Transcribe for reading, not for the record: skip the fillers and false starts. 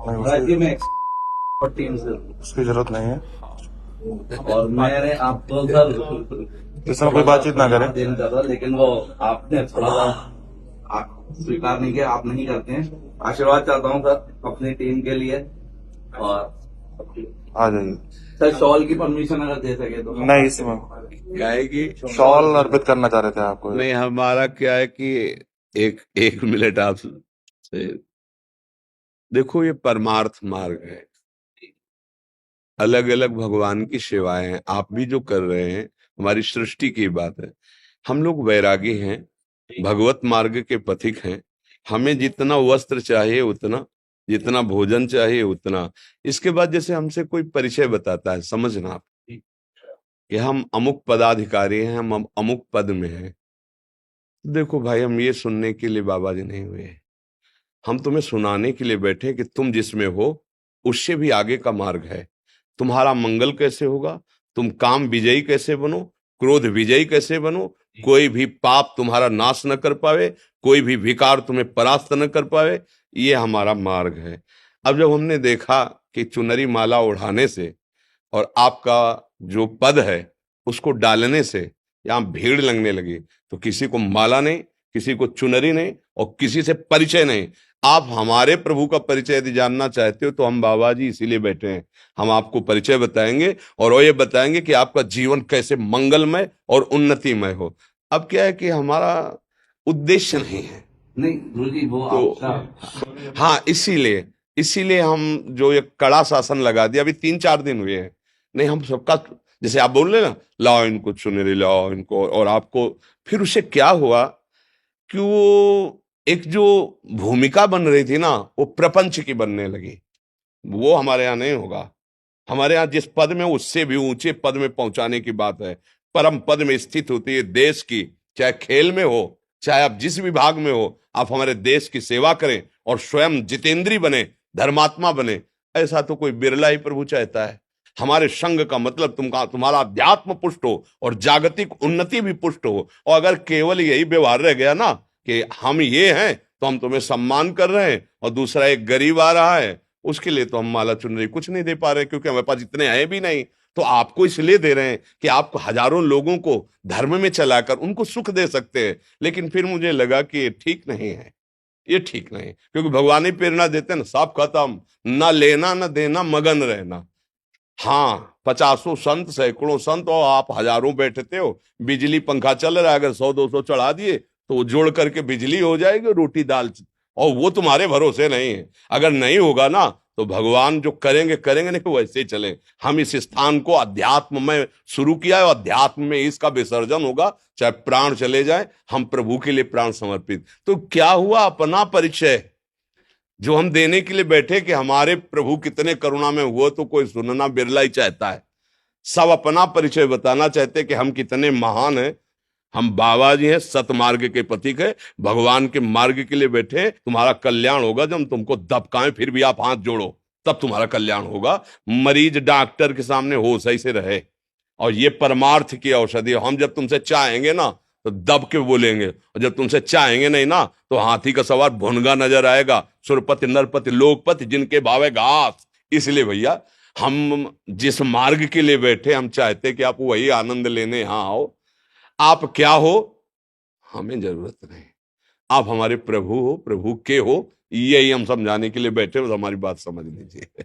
नहीं, राज्य में और टीम से, उसकी जरूरत नहीं है। और मैंने आपको सर इसमें कोई बातचीत ना करें। देना चाहता, लेकिन वो आपने थोड़ा सा आप स्वीकार नहीं किया, आप नहीं करते हैं। आशीर्वाद चाहता हूँ सर अपनी टीम के लिए। और आ जाइए। सर शॉल की परमिशन अगर दे सके तो। नहीं, इसमें क्या है कि शॉल अर्पित करना चाह रहे थे आपको। नहीं, हमारा क्या है कि एक एक मिनट आप से देखो, ये परमार्थ मार्ग है, अलग अलग भगवान की सेवाएं हैं। आप भी जो कर रहे हैं, हमारी सृष्टि की बात है। हम लोग वैरागी हैं, भगवत मार्ग के पथिक हैं। हमें जितना वस्त्र चाहिए उतना, जितना भोजन चाहिए उतना। इसके बाद जैसे हमसे कोई परिचय बताता है, समझना आप कि हम अमुक पदाधिकारी हैं, हम अमुक पद में हैं। देखो भाई, हम ये सुनने के लिए बाबा जी नहीं हुए, हम तुम्हें सुनाने के लिए बैठे कि तुम जिसमें हो उससे भी आगे का मार्ग है। तुम्हारा मंगल कैसे होगा, तुम काम विजयी कैसे बनो, क्रोध विजयी कैसे बनो, कोई भी पाप तुम्हारा नाश न कर पावे, कोई भी विकार तुम्हें परास्त न कर पावे, ये हमारा मार्ग है। अब जब हमने देखा कि चुनरी माला उड़ाने से और आपका जो पद है उसको डालने से यहाँ भीड़ लगने लगी, तो किसी को माला नहीं, किसी को चुनरी नहीं, और किसी से परिचय नहीं। आप हमारे प्रभु का परिचय यदि जानना चाहते हो तो हम बाबा जी इसीलिए बैठे हैं। हम आपको परिचय बताएंगे और वो ये बताएंगे कि आपका जीवन कैसे मंगलमय और उन्नतिमय हो। अब क्या है कि हमारा उद्देश्य नहीं है, नहीं गुरु जी, वो तो आपका हाँ, इसीलिए इसीलिए हम जो ये कड़ा शासन लगा दिया, अभी 3-4 दिन हुए हैं। नहीं, हम सबका, जैसे आप बोल रहे ना, लाओ इनको चुनरी, लाओ इनको, और आपको फिर उससे क्या हुआ कि वो एक जो भूमिका बन रही थी ना, वो प्रपंच की बनने लगी। वो हमारे यहाँ नहीं होगा। हमारे यहाँ जिस पद में, उससे भी ऊंचे पद में पहुंचाने की बात है। परम पद में स्थित होती है देश की, चाहे खेल में हो, चाहे आप जिस विभाग में हो, आप हमारे देश की सेवा करें और स्वयं जितेंद्री बने, धर्मात्मा बने। ऐसा तो कोई बिरला ही प्रभु चाहता है। हमारे संघ का मतलब तुम्हारा अध्यात्म पुष्ट हो और जागतिक उन्नति भी पुष्ट हो। और अगर केवल यही व्यवहार रह गया ना कि हम ये हैं तो हम तुम्हें सम्मान कर रहे हैं, और दूसरा एक गरीब आ रहा है उसके लिए तो हम माला चुनरी कुछ नहीं दे पा रहे, क्योंकि हमारे पास इतने हैं भी नहीं। तो आपको इसलिए दे रहे हैं कि आप हजारों लोगों को धर्म में चलाकर उनको सुख दे सकते हैं। लेकिन फिर मुझे लगा कि ये ठीक नहीं है, ये ठीक नहीं, क्योंकि भगवान ही प्रेरणा देते हैं ना, सब खत्म, ना लेना ना देना, मगन रहना। हाँ, 50 संत, सैकड़ों संत, और आप हजारों बैठते हो। बिजली पंखा चल रहा है, अगर 100-200 चढ़ा दिए तो वो जोड़ करके बिजली हो जाएगी, रोटी दाल, और वो तुम्हारे भरोसे नहीं है। अगर नहीं होगा ना तो भगवान जो करेंगे करेंगे, नहीं वैसे ही चले। हम इस स्थान को अध्यात्म में शुरू किया है, और अध्यात्म में इसका विसर्जन होगा, चाहे प्राण चले जाए, हम प्रभु के लिए प्राण समर्पित। तो क्या हुआ, अपना परिचय जो हम देने के लिए बैठे कि हमारे प्रभु कितने करुणा में हुए, तो कोई सुनना बिरला ही चाहता है। सब अपना परिचय बताना चाहते कि हम कितने महान हैं। हम बाबा जी हैं, सतमार्ग के पथिक है, भगवान के मार्ग के लिए बैठे हैं। तुम्हारा कल्याण होगा जब हम तुमको दबकाएं फिर भी आप हाथ जोड़ो, तब तुम्हारा कल्याण होगा। मरीज डॉक्टर के सामने होश ही से रहे, और ये परमार्थ की औषधि। हम जब तुमसे चाहेंगे ना तो दब के बोलेंगे, और जब तुमसे चाहेंगे नहीं ना तो हाथी का सवार भुनगा नजर आएगा। सुरपति नरपति लोकपति जिनके भावे घास। इसलिए भैया, हम जिस मार्ग के लिए बैठे, हम चाहते कि आप वही आनंद लेने यहां आओ। आप क्या हो हमें जरूरत नहीं, आप हमारे प्रभु हो, प्रभु के हो, यही हम समझाने के लिए बैठे हो, तो हमारी बात समझ लीजिए।